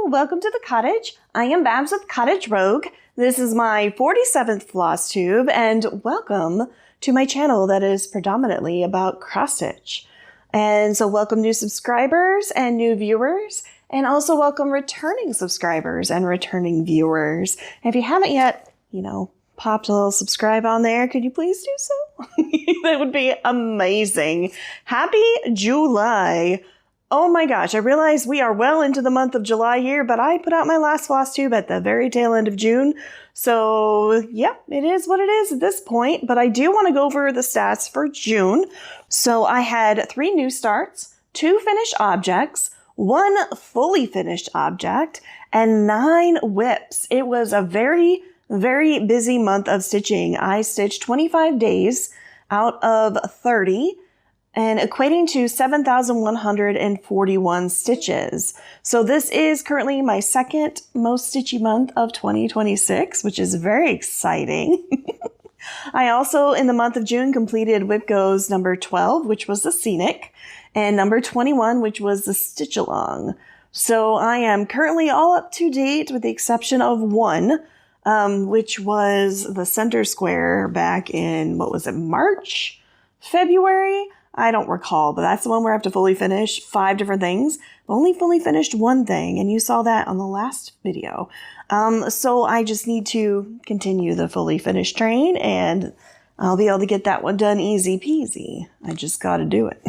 welcome to the cottage. I am Babs with Cottage Rogue. This is my 47th floss tube, and welcome to my channel that is predominantly about cross stitch. And so welcome new subscribers and new viewers, and also welcome returning subscribers and returning viewers. And if you haven't yet, popped a little subscribe on there, could you please do so? That would be amazing. Happy July. Oh my gosh, I realize we are well into the month of July here, but I put out my last floss tube at the very tail end of June. So yeah, it is what it is at this point, but I do want to go over the stats for June. So I had 3 new starts, 2 finished objects, 1 fully finished object, and 9 whips. It was a very, very busy month of stitching. I stitched 25 days out of 30. And equating to 7,141 stitches. So this is currently my second most stitchy month of 2026, which is very exciting. I also, in the month of June, completed Whip Goes number 12, which was the Scenic, and number 21, which was the Stitch Along. So I am currently all up to date with the exception of 1, which was the center square back in, March? February? I don't recall, but that's the one where I have to fully finish 5 different things. I've only fully finished 1 thing, and you saw that on the last video. So I just need to continue the fully finished train, and I'll be able to get that one done easy peasy. I just got to do it.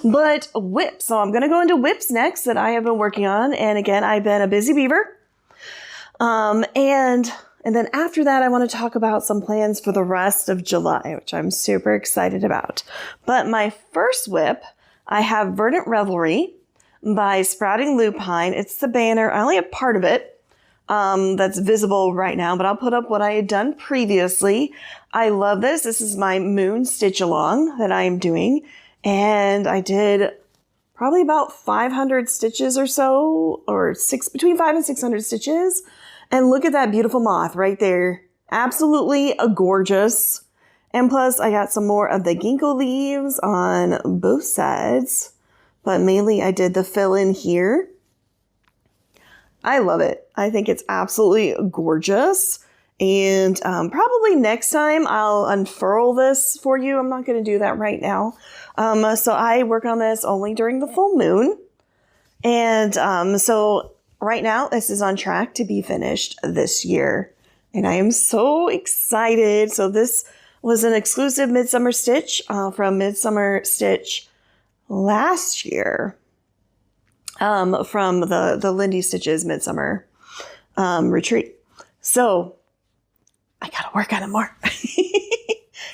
But whips. So I'm going to go into whips next that I have been working on. And again, I've been a busy beaver. And then after that, I want to talk about some plans for the rest of July, which I'm super excited about. But my first whip, I have Verdant Reverie by Sprouting Lupine. It's the banner. I only have part of it that's visible right now, but I'll put up what I had done previously. I love this. This is my Moon Stitch Along that I am doing. And I did probably about 500 stitches or so, or between 500 and 600 stitches. And look at that beautiful moth right there. Absolutely gorgeous. And plus, I got some more of the ginkgo leaves on both sides. But mainly, I did the fill in here. I love it. I think it's absolutely gorgeous. And probably next time, I'll unfurl this for you. I'm not going to do that right now. So I work on this only during the full moon. And so right now, this is on track to be finished this year, and I am so excited. So this was an exclusive Midsummer Stitch from Midsummer Stitch last year from the Lindy Stitches Midsummer Retreat. So I gotta work on it more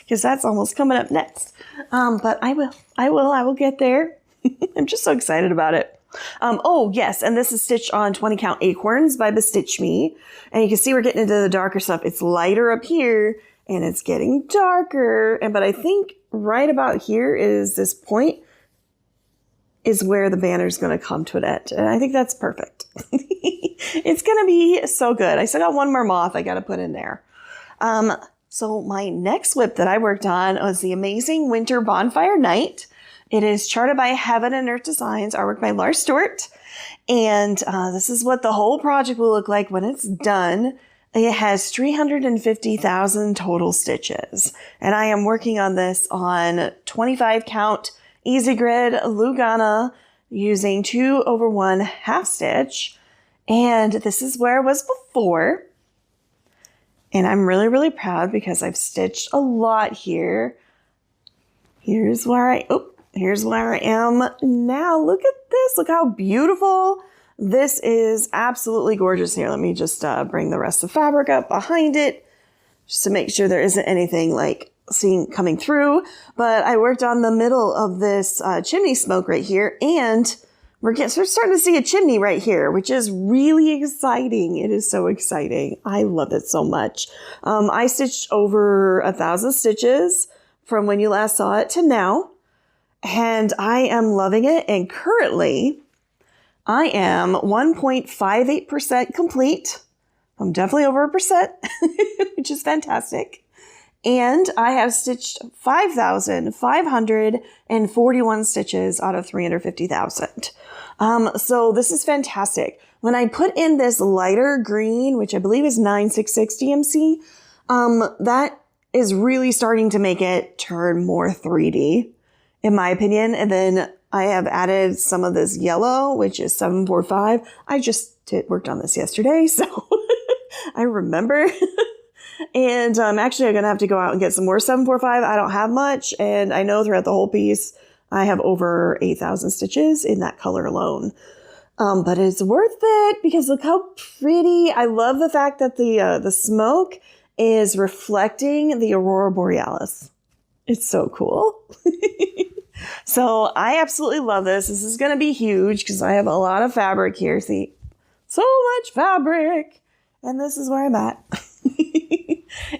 because that's almost coming up next. But I will get there. I'm just so excited about it. Oh, yes, and this is stitched on 20 count acorns by BeStitchMe. And you can see we're getting into the darker stuff. It's lighter up here, and it's getting darker. But I think right about here is this point is where the banner is going to come to an end. And I think that's perfect. It's going to be so good. I still got 1 more moth I got to put in there. So my next whip that I worked on was the amazing Winter Bonfire Night. It is charted by Heaven and Earth Designs, artwork by Lars Stewart. And this is what the whole project will look like when it's done. It has 350,000 total stitches. And I am working on this on 25 count Easy Grid Lugana using 2/1 half stitch. And this is where it was before. And I'm really, really proud because I've stitched a lot here. Here's where I am now. Look at this. Look how beautiful. This is absolutely gorgeous. Here, let me just bring the rest of the fabric up behind it just to make sure there isn't anything like coming through. But I worked on the middle of this chimney smoke right here, and we're starting to see a chimney right here, which is really exciting. It is so exciting. I love it so much. I stitched over 1,000 stitches from when you last saw it to now. And I am loving it. And currently, I am 1.58% complete. I'm definitely over 1%, which is fantastic. And I have stitched 5,541 stitches out of 350,000. So this is fantastic. When I put in this lighter green, which I believe is 9660 DMC, that is really starting to make it turn more 3D, in my opinion. And then I have added some of this yellow, which is 745. I just worked on this yesterday, so I remember. And actually, I'm going to have to go out and get some more 745. I don't have much, and I know throughout the whole piece, I have over 8,000 stitches in that color alone. But it's worth it because look how pretty. I love the fact that the smoke is reflecting the Aurora Borealis. It's so cool. So I absolutely love this. This is going to be huge because I have a lot of fabric here. See, so much fabric. And this is where I'm at.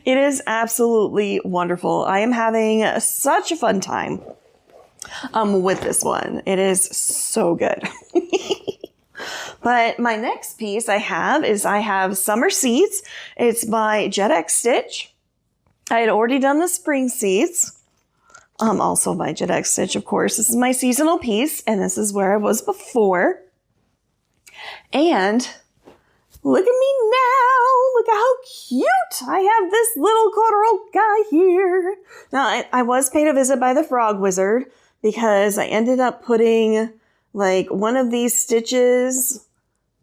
It is absolutely wonderful. I am having such a fun time with this one. It is so good. But my next piece I have Summer Seeds. It's by JedXStitch. I had already done the spring seeds. Also by JedXStitch, of course. This is my seasonal piece, and this is where I was before. And look at me now. Look at how cute. I have this little corduroy guy here. Now, I was paid a visit by the Frog Wizard because I ended up putting like one of these stitches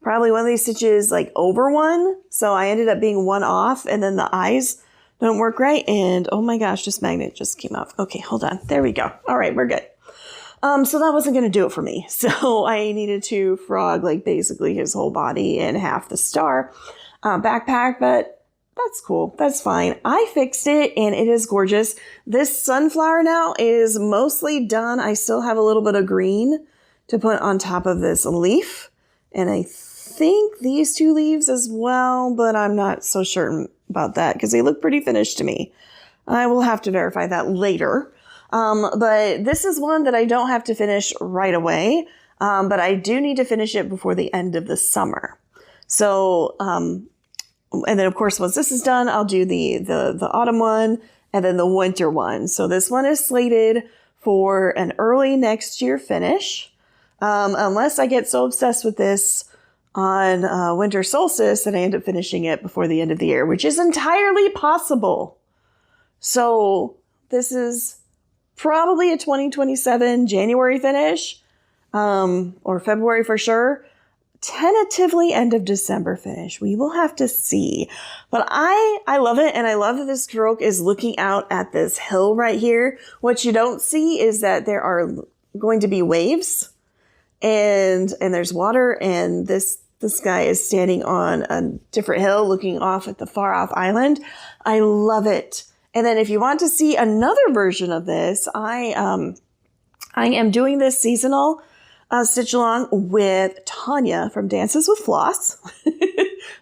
like over one. So I ended up being one off, and then the eyes don't work right. And oh my gosh, this magnet just came off. Okay, hold on. There we go. All right, we're good. So that wasn't going to do it for me. So I needed to frog like basically his whole body and half the star backpack, but that's cool. That's fine. I fixed it and it is gorgeous. This sunflower now is mostly done. I still have a little bit of green to put on top of this leaf. And I think these two leaves as well, but I'm not so certain about that because they look pretty finished to me. I will have to verify that later. But this is one that I don't have to finish right away. But I do need to finish it before the end of the summer. So, and then of course, once this is done, I'll do the autumn one and then the winter one. So this one is slated for an early next year finish. Unless I get so obsessed with this on winter solstice that I end up finishing it before the end of the year, which is entirely possible. So this is probably a 2027 January finish, or February for sure. Tentatively end of December finish. We will have to see. But I love it, and I love that this croak is looking out at this hill right here. What you don't see is that there are going to be waves, and there's water, and this guy is standing on a different hill looking off at the far off island. I love it. And then if you want to see another version of this, I am doing this seasonal stitch along with Tanya from Dances with Floss.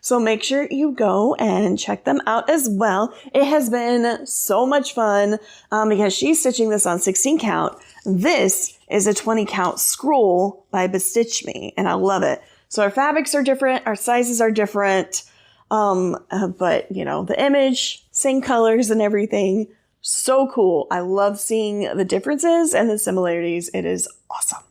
So make sure you go and check them out as well. It has been so much fun because she's stitching this on 16 count. This is a 20 count scroll by BeStitchMe, and I love it. So our fabrics are different, our sizes are different, but you know, the image, same colors and everything. So cool. I love seeing the differences and the similarities. It is awesome.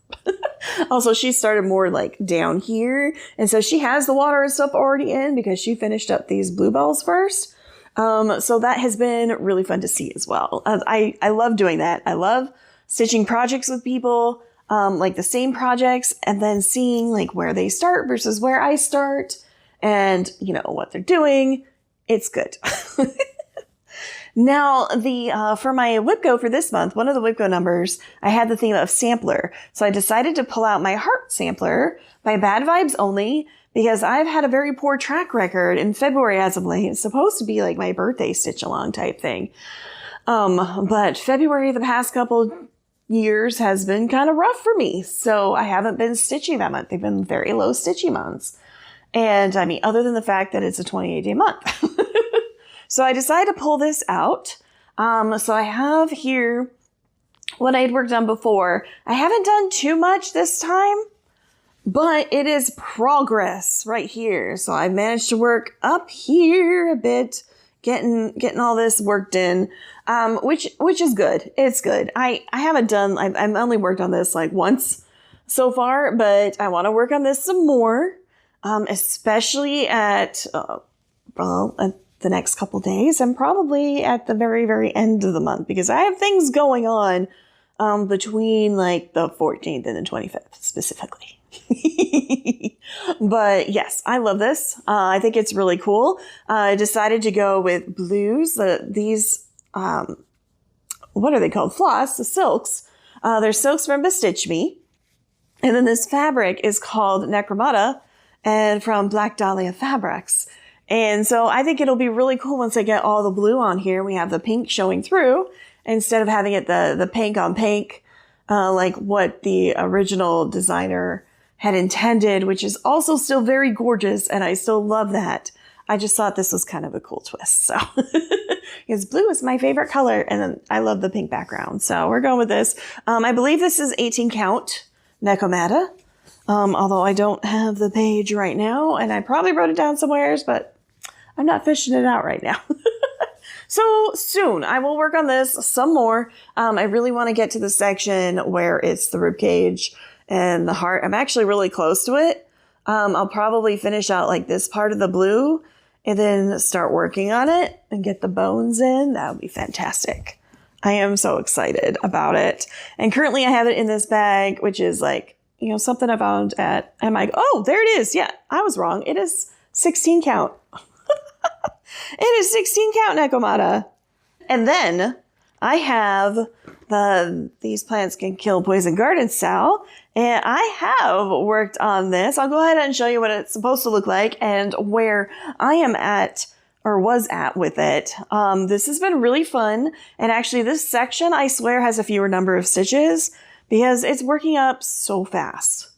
Also, she started more like down here. And so she has the water and stuff already in because she finished up these bluebells first. So that has been really fun to see as well. I love doing that. I love stitching projects with people, like the same projects, and then seeing like where they start versus where I start and, you know, what they're doing. It's good. Now, for my WIPGO for this month, one of the WIPGO numbers, I had the theme of sampler. So I decided to pull out my heart sampler by Bad Vibes Only because I've had a very poor track record in February as of late. It's supposed to be like my birthday stitch along type thing. But February the past couple years has been kind of rough for me. So I haven't been stitching that month. They've been very low stitching months. And I mean, other than the fact that it's a 28-day month. So I decided to pull this out. So I have here what I'd worked on before. I haven't done too much this time, but it is progress right here. So I managed to work up here a bit, getting all this worked in, which is good. It's good. I haven't done, I've only worked on this like once. so far, but I want to work on this some more, especially at the next couple days and probably at the very, very end of the month, because I have things going on between like the 14th and the 25th specifically. But yes, I love this. I think it's really cool. I decided to go with blues. These, what are they called? Floss, the silks. They're silks from BeStitchMe. And then this fabric is called Necromata and from Black Dahlia Fabrics. And so I think it'll be really cool once I get all the blue on here. We have the pink showing through instead of having it the pink on pink, like what the original designer had intended, which is also still very gorgeous. And I still love that. I just thought this was kind of a cool twist. So because blue is my favorite color. And then I love the pink background. So we're going with this. I believe this is 18 count Necromata. Although I don't have the page right now, and I probably wrote it down somewheres, but I'm not fishing it out right now. So soon I will work on this some more. I really want to get to the section where it's the ribcage and the heart. I'm actually really close to it. I'll probably finish out like this part of the blue and then start working on it and get the bones in. That would be fantastic. I am so excited about it. And currently I have it in this bag, which is like, you know, something I found at, and I'm like, oh, there it is. Yeah, I was wrong. It is 16 count. It is 16 count Necromata. And then I have These Plants Can Kill Poison Garden Sal. And I have worked on this. I'll go ahead and show you what it's supposed to look like and where I am at or was at with it. This has been really fun. And actually this section, I swear, has a fewer number of stitches because it's working up so fast.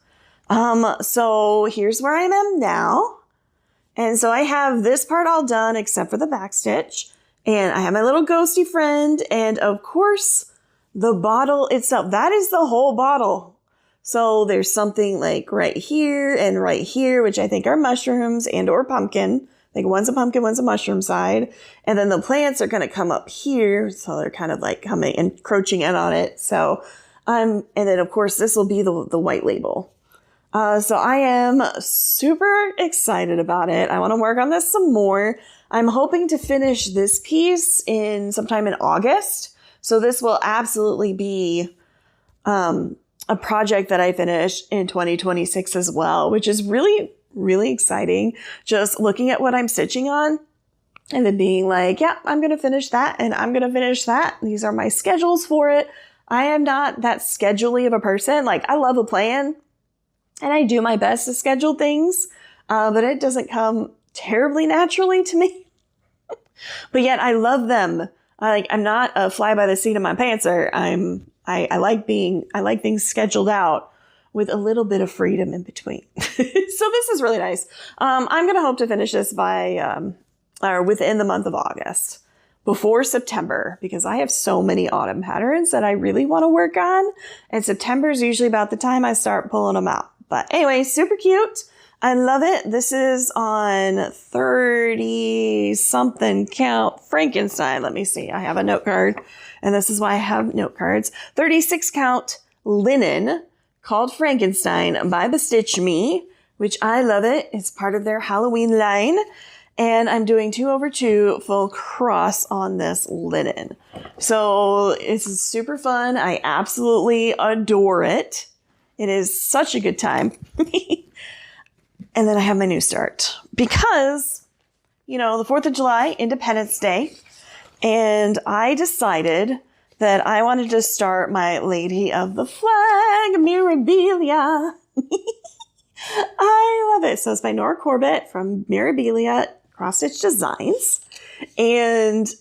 So here's where I am now. And so I have this part all done except for the back stitch. And I have my little ghosty friend. And of course, the bottle itself. That is the whole bottle. So there's something like right here and right here, which I think are mushrooms and or pumpkin. Like one's a pumpkin, one's a mushroom side. And then the plants are going to come up here. So they're kind of like coming, encroaching in on it. So, and then of course this will be the white label. So I am super excited about it. I want to work on this some more. I'm hoping to finish this piece in sometime in August. So this will absolutely be, a project that I finish in 2026 as well, which is really, really exciting. Just looking at what I'm stitching on and then being like, yeah, I'm going to finish that and I'm going to finish that. These are my schedules for it. I am not that schedule-y of a person. Like I love a plan and I do my best to schedule things, but it doesn't come terribly naturally to me. But yet I love them. I'm not a fly by the seat of my pantser. I like things scheduled out with a little bit of freedom in between. So this is really nice. I'm going to hope to finish this by, or within the month of August, before September, because I have so many autumn patterns that I really want to work on. And September is usually about the time I start pulling them out. But anyway, super cute. I love it. This is on 30 something count Frankenstein. Let me see. I have a note card and this is why I have note cards. 36 count linen called Frankenstein by BeStitchMe, which I love it. It's part of their Halloween line. And I'm doing 2/2 full cross on this linen. So it's super fun. I absolutely adore it. It is such a good time. And then I have my new start because, you know, the 4th of July, Independence Day. And I decided that I wanted to start my Lady of the Flag, Mirabilia. I love it. So it's by Nora Corbett from Mirabilia Cross Stitch Designs. And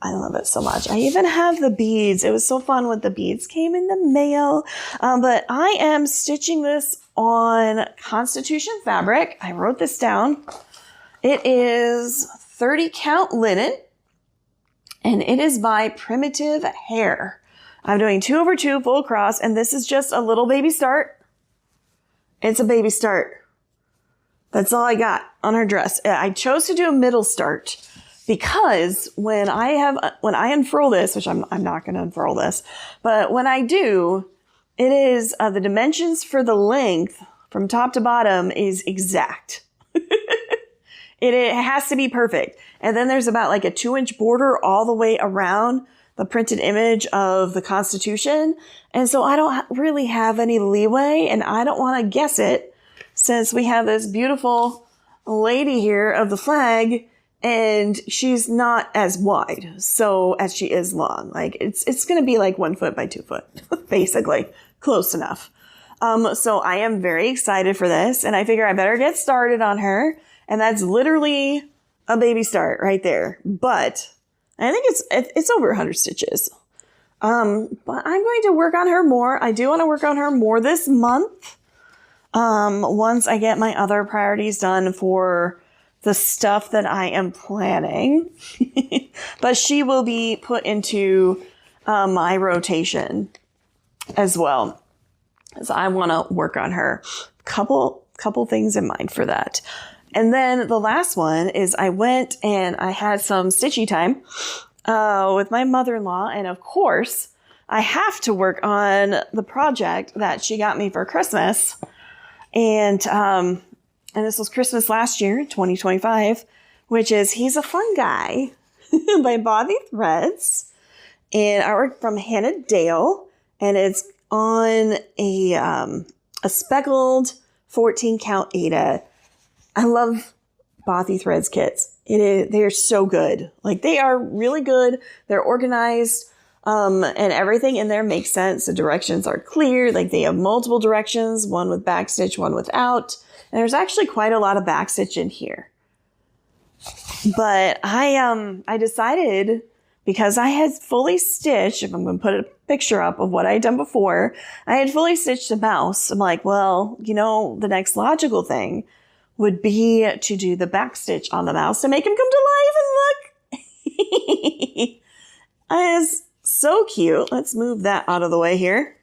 I love it so much. I even have the beads. It was so fun when the beads came in the mail. But I am stitching this on Constitution fabric. I wrote this down. It is 30 count linen. And it is by Primitive Hare. I'm doing 2/2 full cross. And this is just a little baby start. It's a baby start. That's all I got on her dress. I chose to do a middle start because when I unfurl this, which I'm not going to unfurl this, but when I do, It is, the dimensions for the length from top to bottom is exact. It has to be perfect. And then there's about like a 2-inch border all the way around the printed image of the Constitution. And so I don't really have any leeway, and I don't want to guess it since we have this beautiful lady here of the flag, and she's not as wide, so as she is long. Like it's going to be like 1 foot by 2 foot, basically. Close enough. So I am very excited for this, and I figure I better get started on her. And that's literally a baby start right there. But I think it's over 100 stitches. But I'm going to work on her more. I do want to work on her more this month. Once I get my other priorities done for the stuff that I am planning. But she will be put into my rotation as well. So I want to work on her. Couple things in mind for that. And then the last one is I went and I had some stitchy time with my mother-in-law. And of course, I have to work on the project that she got me for Christmas. And this was Christmas last year, 2025, which is He's a Fun Guy by Bothy Threads. And artwork from Hannah Dale. And it's on a speckled 14 count Aida. I love Bothy Threads kits. They're so good. Like, they are really good. They're organized, and everything in there makes sense. The directions are clear. Like, they have multiple directions, one with backstitch, one without. And there's actually quite a lot of backstitch in here. But I decided, because I had fully stitched, if I'm going to put a picture up of what I had done before, I had fully stitched the mouse. I'm like, well, the next logical thing would be to do the backstitch on the mouse to make him come to life. And look, it is so cute. Let's move that out of the way here,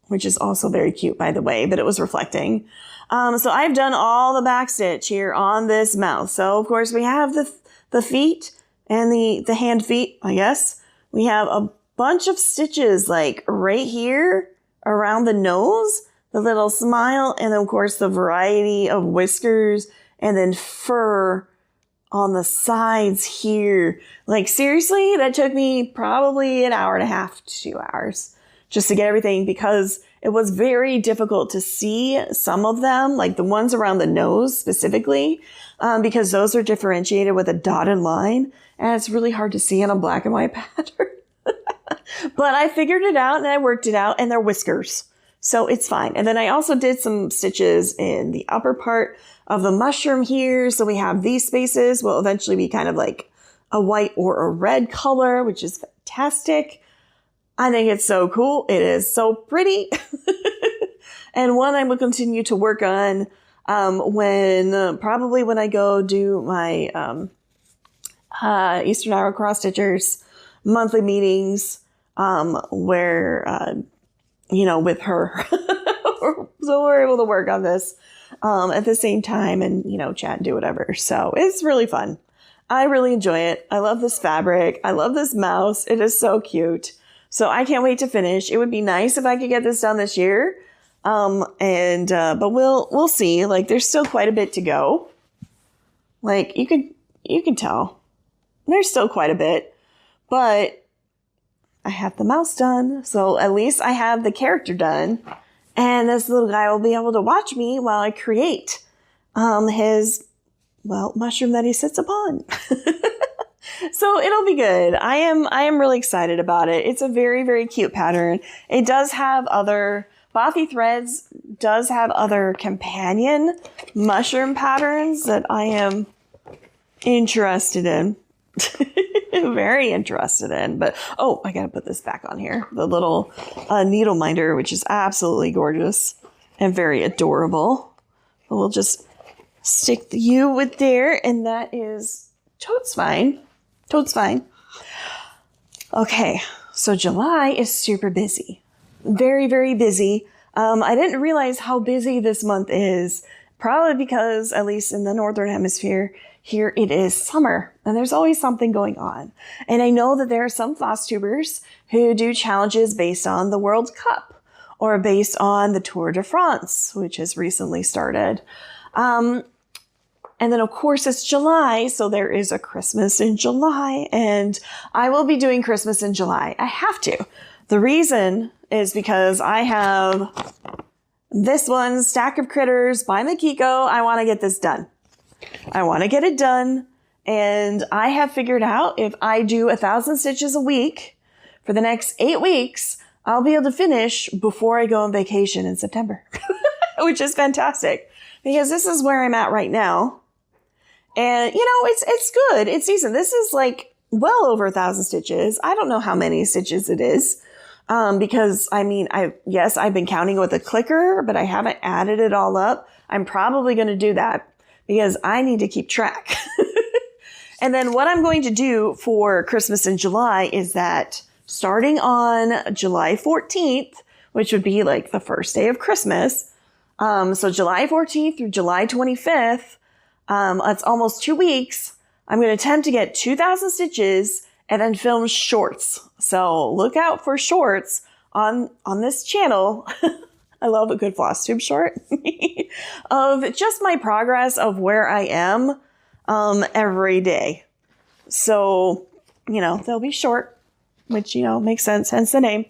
which is also very cute, by the way, but it was reflecting. So I've done all the backstitch here on this mouse. So of course we have the feet and the hand feet, I guess. We have a bunch of stitches like right here around the nose, the little smile, and then of course the variety of whiskers and then fur on the sides here. Like, seriously, that took me probably an hour and a half to 2 hours just to get everything, because it was very difficult to see some of them, like the ones around the nose specifically, because those are differentiated with a dotted line, and it's really hard to see in a black and white pattern. But I figured it out and I worked it out, and they're whiskers. So it's fine. And then I also did some stitches in the upper part of the mushroom here. So we have these spaces will eventually be kind of like a white or a red color, which is fantastic. I think it's so cool. It is so pretty. And one I will continue to work on probably when I go do my Eastern Iowa Cross Stitchers monthly meetings, where with her. So we're able to work on this at the same time and, chat and do whatever. So it's really fun. I really enjoy it. I love this fabric. I love this mouse. It is so cute. So I can't wait to finish. It would be nice if I could get this done this year. But we'll see. Like, there's still quite a bit to go. Like, you can tell there's still quite a bit, but I have the mouse done, so at least I have the character done, and this little guy will be able to watch me while I create his mushroom that he sits upon. So it'll be good. I am really excited about it. It's a very, very cute pattern. It does have Bothy Threads does have other companion mushroom patterns that I am interested in. Very interested in. But I gotta put this back on here, the little needle minder, which is absolutely gorgeous and very adorable. We'll just stick you with there, and that is totes fine. Okay, so July is super busy, very, very busy. I didn't realize how busy this month is, probably because, at least in the Northern Hemisphere, here it is summer, and there's always something going on. And I know that there are some Flosstubers who do challenges based on the World Cup, or based on the Tour de France, which has recently started. And then, of course, it's July, so there is a Christmas in July, and I will be doing Christmas in July. I have to. The reason is because I have this one, Stack of Critters by Makiko. I want to get this done. I want to get it done, and I have figured out if I do 1,000 stitches a week for the next 8 weeks, I'll be able to finish before I go on vacation in September, which is fantastic because this is where I'm at right now. And, you know, it's good. It's decent. This is like well over 1,000 stitches. I don't know how many stitches it is. Because I mean, I've been counting with a clicker, but I haven't added it all up. I'm probably going to do that because I need to keep track. And then what I'm going to do for Christmas in July is that starting on July 14th, which would be like the first day of Christmas. So July 14th through July 25th, it's almost 2 weeks. I'm going to attempt to get 2,000 stitches and then film shorts. So look out for shorts on this channel. I love a good Flosstube short of just my progress of where I am every day. So, you know, they'll be short, which, you know, makes sense, hence the name.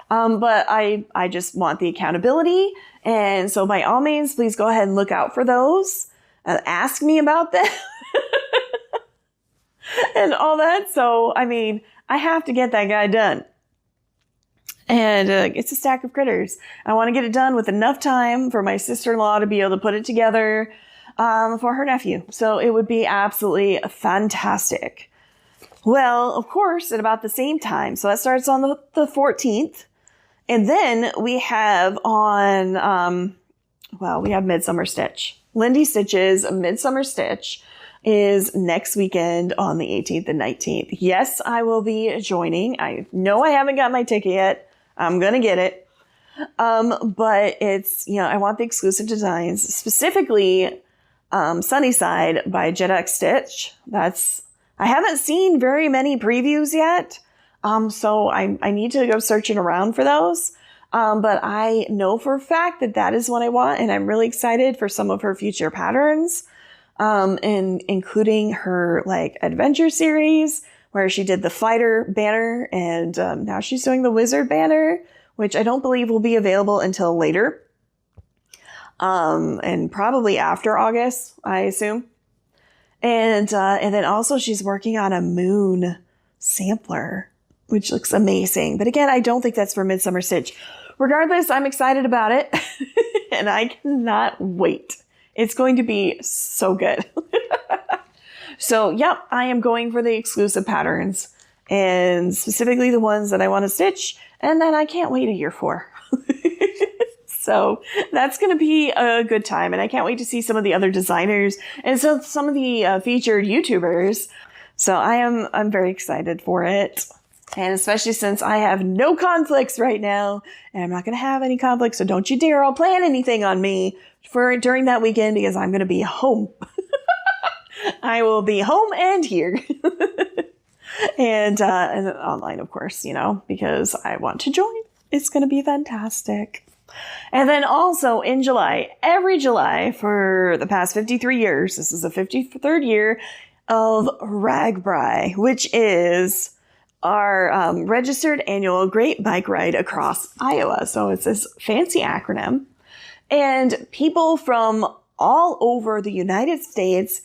But I just want the accountability. And so by all means, please go ahead and look out for those. Ask me about them and all that. So, I mean, I have to get that guy done. And it's a stack of critters. I want to get it done with enough time for my sister-in-law to be able to put it together for her nephew. So it would be absolutely fantastic. Well, of course, at about the same time. So that starts on the 14th. And then we have on, we have Midsummer Stitch. Lindy Stitch's Midsummer Stitch is next weekend on the 18th and 19th. Yes, I will be joining. I know I haven't got my ticket yet. I'm going to get it. But it's, you know, I want the exclusive designs, specifically Sunnyside by JedXStitch. I haven't seen very many previews yet. So I need to go searching around for those. But I know for a fact that that is what I want. And I'm really excited for some of her future patterns, and including her like adventure series where she did the fighter banner. And now she's doing the wizard banner, which I don't believe will be available until later. And probably after August, I assume. And then also she's working on a moon sampler, which looks amazing. But again, I don't think that's for Midsummer Stitch. Regardless, I'm excited about it and I cannot wait. It's going to be so good. So, yep, I am going for the exclusive patterns and specifically the ones that I want to stitch and that I can't wait a year for. So that's going to be a good time. And I can't wait to see some of the other designers and so some of the featured YouTubers. So I'm very excited for it. And especially since I have no conflicts right now, and I'm not going to have any conflicts, so don't you dare all plan anything on me during that weekend because I'm going to be home. I will be home and here. and online, of course, you know, because I want to join. It's going to be fantastic. And then also in July, every July for the past 53 years, this is the 53rd year of Reverie, which is our registered annual Great Bike Ride across Iowa. So it's this fancy acronym. And people from all over the United States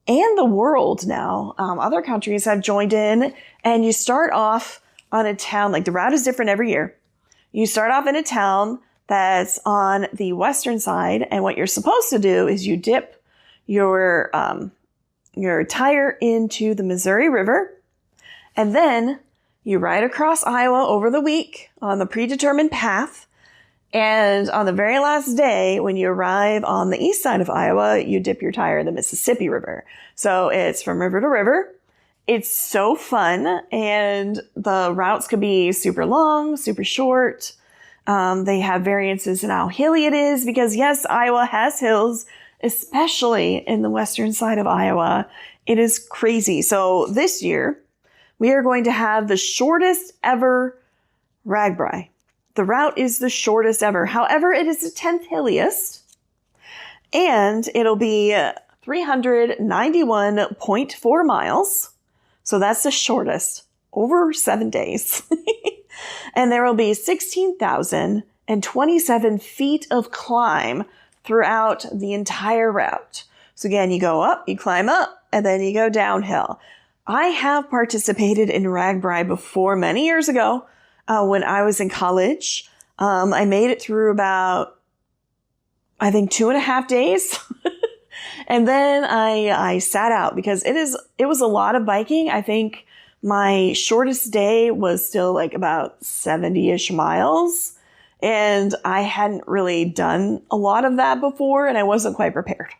and the world now, other countries have joined in. And you start off on a town, like the route is different every year. You start off in a town that's on the western side. And what you're supposed to do is you dip your tire into the Missouri River. And then you ride across Iowa over the week on the predetermined path. And on the very last day, when you arrive on the east side of Iowa, you dip your tire in the Mississippi River. So it's from river to river. It's so fun. And the routes could be super long, super short. They have variances in how hilly it is because, yes, Iowa has hills, especially in the western side of Iowa. It is crazy. So this year, we are going to have the shortest ever Reverie. the route is the shortest ever. However, it is the 10th hilliest, and it'll be 391.4 miles. So that's the shortest, over 7 days. And there will be 16,027 feet of climb throughout the entire route. So again, you go up, you climb up, and then you go downhill. I have participated in Ragbri before many years ago when I was in college. I made it through about, I think, 2.5 days. And then I sat out because it was a lot of biking. I think my shortest day was still like about 70-ish miles. And I hadn't really done a lot of that before, and I wasn't quite prepared.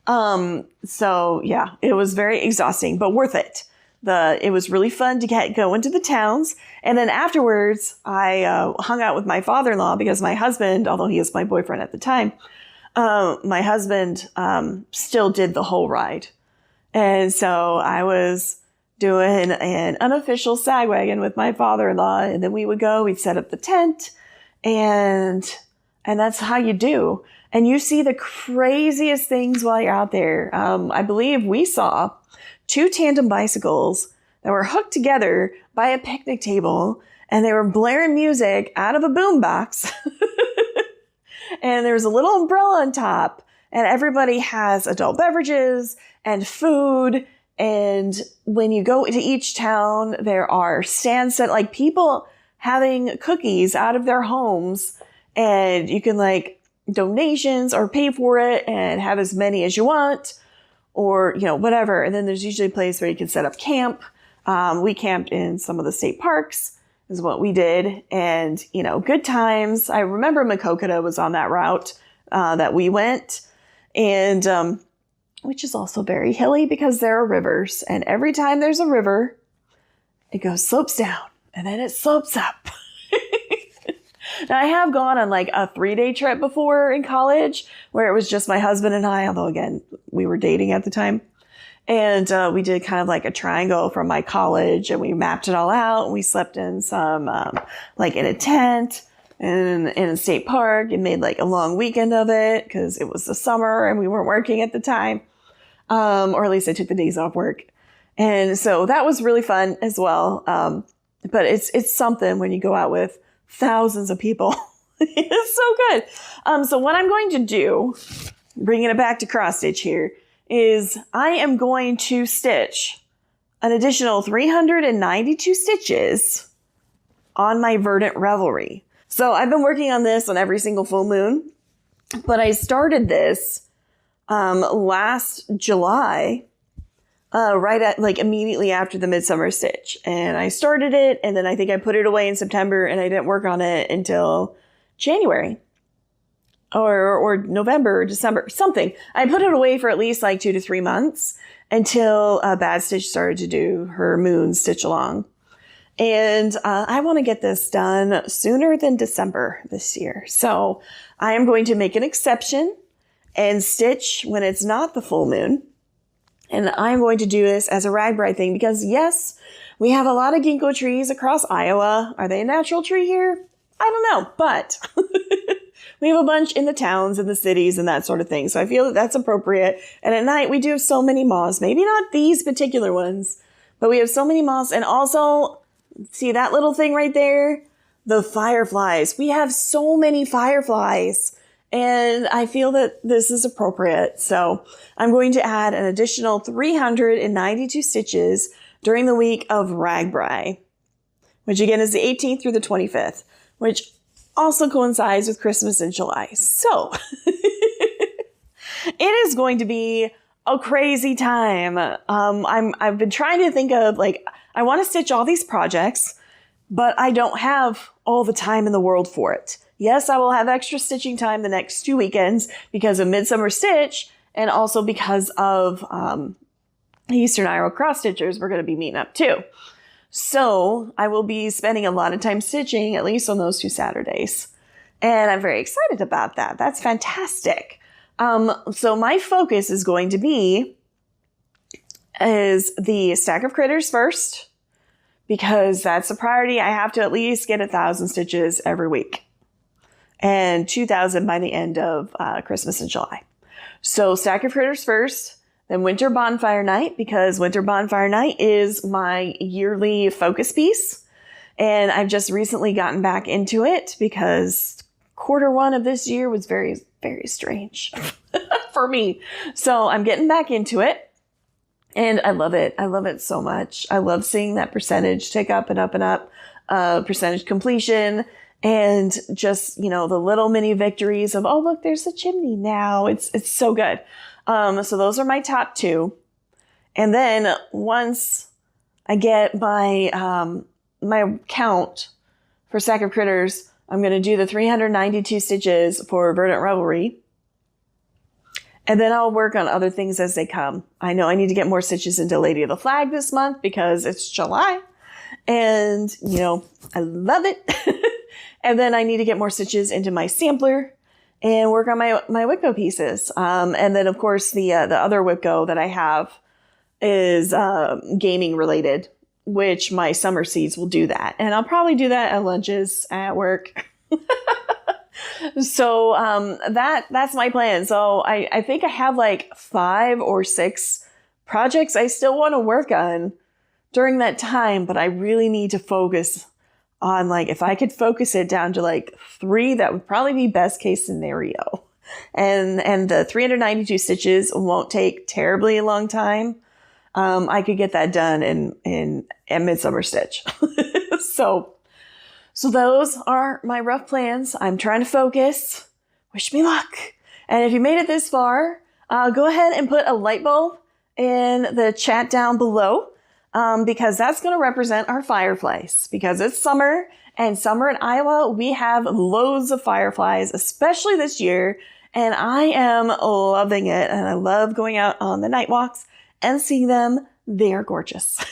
So yeah, it was very exhausting, but worth it. It was really fun to go into the towns. And then afterwards, I hung out with my father-in-law because my husband, although he was my boyfriend at the time, my husband still did the whole ride. And so I was doing an unofficial sag wagon with my father-in-law, and then we'd set up the tent, and that's how you do. And you see the craziest things while you're out there. I believe we saw 2 tandem bicycles that were hooked together by a picnic table, and they were blaring music out of a boombox. And there was a little umbrella on top, and everybody has adult beverages and food. And when you go into each town, there are stands set, like people having cookies out of their homes, and you can like donations or pay for it and have as many as you want, or, whatever. And then there's usually a place where you can set up camp. We camped in some of the state parks is what we did. And, good times. I remember Makiko was on that route that we went, and which is also very hilly because there are rivers. And every time there's a river, it slopes down and then it slopes up. Now, I have gone on like a 3-day trip before in college where it was just my husband and I, although again, we were dating at the time. And we did kind of like a triangle from my college, and we mapped it all out. And we slept in some, like in a tent in a state park, and made like a long weekend of it because it was the summer and we weren't working at the time. Or at least I took the days off work. And so that was really fun as well. But it's something when you go out with thousands of people. It's so good. So what I'm going to do, bringing it back to cross stitch here, is I am going to stitch an additional 392 stitches on my Verdant Reverie. So I've been working on this on every single full moon, but I started this last July, right at like immediately after the midsummer stitch. And I started it, and then I think I put it away in September, and I didn't work on it until January or November or December, something. I put it away for at least like 2 to 3 months until Bad Stitch started to do her moon stitch along. And I want to get this done sooner than December this year. So I am going to make an exception and stitch when it's not the full moon. And I'm going to do this as a Ragbri thing because, yes, we have a lot of ginkgo trees across Iowa. Are they a natural tree here? I don't know, but we have a bunch in the towns and the cities and that sort of thing. So I feel that that's appropriate. And at night, we do have so many moths. Maybe not these particular ones, but we have so many moths. And also, see that little thing right there? The fireflies. We have so many fireflies. And I feel that this is appropriate. So I'm going to add an additional 392 stitches during the week of Ragbri, which again is the 18th through the 25th, which also coincides with Christmas in July. So it is going to be a crazy time. I've been trying to think of I want to stitch all these projects, but I don't have all the time in the world for it. Yes, I will have extra stitching time the next 2 weekends because of Midsummer Stitch, and also because of Eastern Iowa Cross Stitchers we're going to be meeting up too. So I will be spending a lot of time stitching, at least on those 2 Saturdays. And I'm very excited about that. That's fantastic. So my focus is going to be the stack of critters first, because that's a priority. I have to at least get 1,000 stitches every week and 2,000 by the end of Christmas in July. So Stack of Critters first, then Winter Bonfire Night, because Winter Bonfire Night is my yearly focus piece. And I've just recently gotten back into it because Q1 of this year was very, very strange for me. So I'm getting back into it and I love it. I love it so much. I love seeing that percentage tick up and up and up, percentage completion. And just, you know, the little mini victories of, oh, look, there's a chimney now. It's so good. So those are my top two. And then once I get my, my count for Stack of Critters, I'm going to do the 392 stitches for Verdant Reverie. And then I'll work on other things as they come. I know I need to get more stitches into Lady of the Flag this month because it's July. And, you know, I love it. And then I need to get more stitches into my sampler and work on my Whipco pieces. And then, of course, the other Whipco that I have is gaming related, which my summer seeds will do that. And I'll probably do that at lunches at work. So that's my plan. So I think I have like 5 or 6 projects I still want to work on during that time, but I really need to focus on, like, if I could focus it down to like 3, that would probably be best case scenario. And the 392 stitches won't take terribly a long time. I could get that done in a Midsummer Stitch. So those are my rough plans. I'm trying to focus. Wish me luck. And if you made it this far, go ahead and put a light bulb in the chat down below. Because that's going to represent our fireflies, because it's summer, and summer in Iowa, we have loads of fireflies, especially this year. And I am loving it. And I love going out on the night walks and seeing them. They are gorgeous.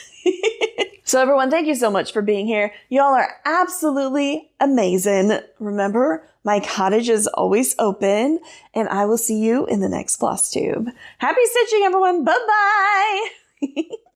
So everyone, thank you so much for being here. Y'all are absolutely amazing. Remember, my cottage is always open, and I will see you in the next Flosstube. Happy stitching, everyone. Bye-bye.